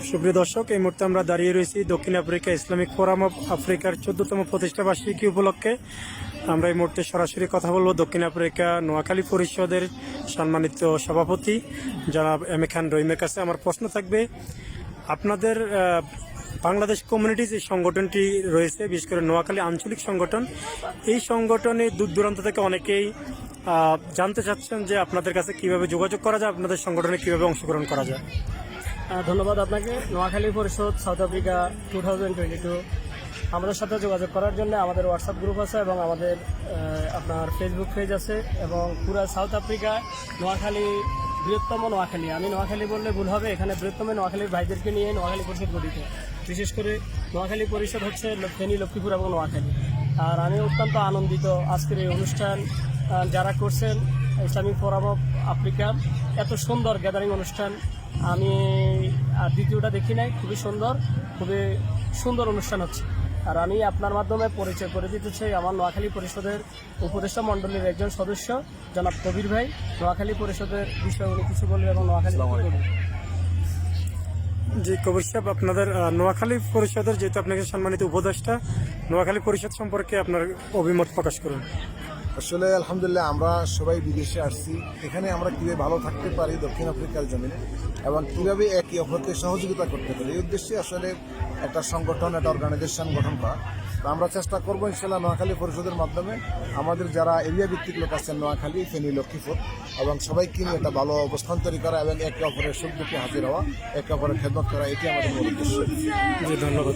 সুপ্রিয় দর্শক, এই মুহূর্তে আমরা দাঁড়িয়ে রয়েছি দক্ষিণ আফ্রিকা ইসলামিক ফোরাম অফ আফ্রিকার 14তম প্রতিষ্ঠাবার্ষিকী উপলক্ষে। আমরা এই মুহূর্তে সরাসরি কথা বলবো দক্ষিণ আফ্রিকা নোয়াখালী পরিষদের সম্মানিত সভাপতি জনাব এম এ খান রহিমের কাছে। আমার প্রশ্ন থাকবে, আপনাদের বাংলাদেশ কমিউনিটি যে সংগঠনটি রয়েছে, বিশেষ করে নোয়াখালী আঞ্চলিক সংগঠন, এই সংগঠনে দূর দূরান্ত থেকে অনেকেই জানতে চাচ্ছেন যে আপনাদের কাছে কিভাবে যোগাযোগ করা যায়, আপনাদের সংগঠনে কিভাবে অংশগ্রহণ করা যায়। ধন্যবাদ আপনাকে। নোয়াখালী পরিষদ সাউথ আফ্রিকা 2022 আমাদের সাথে যোগাযোগ করার জন্য আমাদের হোয়াটসঅ্যাপ গ্রুপ আছে এবং আমাদের আপনার ফেসবুক পেজ আছে এবং পুরো সাউথ আফ্রিকা নোয়াখালী বৃহত্তম নোয়াখালী, আমি নোয়াখালী বললে ভুল হবে, এখানে বৃহত্তম নোয়াখালীর ভাইদেরকে নিয়ে নোয়াখালী পরিষদ গঠিত। বিশেষ করে নোয়াখালী পরিষদ হচ্ছে ফেনী, লক্ষ্মীপুর এবং নোয়াখালী। আর আমি অত্যন্ত আনন্দিত আজকের এই অনুষ্ঠান যারা করছেন ইসলামিক ফোরাম অফ আফ্রিকা, এত সুন্দর গ্যাদারিং অনুষ্ঠান আমি দ্বিতীয়টা দেখি নাই। খুবই সুন্দর অনুষ্ঠান হচ্ছে। আর আমি আপনার মাধ্যমে পরিচয় করে দিতে চাই আমার নোয়াখালী পরিষদের উপদেষ্টা মণ্ডলীর একজন সদস্য জনাব কবির ভাই। নোয়াখালী পরিষদের বিষয়ে উনি কিছু বলবেন এবং নোয়াখালী জি কবির সাহেব, আপনাদের নোয়াখালী পরিষদের যেহেতু আপনাকে সম্মানিত উপদেষ্টা, নোয়াখালী পরিষদ সম্পর্কে আপনার অভিমত প্রকাশ করুন। আসলে আলহামদুলিল্লাহ, আমরা সবাই বিদেশে আসছি, এখানে আমরা কীভাবে ভালো থাকতে পারি দক্ষিণ আফ্রিকার জমিনে এবং কীভাবে একে অপরকে সহযোগিতা করতে পারি, এই উদ্দেশ্যে আসলে একটা সংগঠন, একটা অর্গানাইজেশন গঠন করা। তো আমরা চেষ্টা করবো ইনশাল্লাহ নোয়াখালী পরিষদের মাধ্যমে আমাদের যারা এরিয়া ভিত্তিক লোক আছেন নোয়াখালী, ফেনী, লক্ষ্মীপুর এবং সবাইকে নিয়ে একটা ভালো অবস্থান তৈরি করা এবং একে অপরের সুখ দুঃখে হাজির হওয়া, একে অপরের খেদমত করা, এটি আমাদের মূল উদ্দেশ্য। ধন্যবাদ।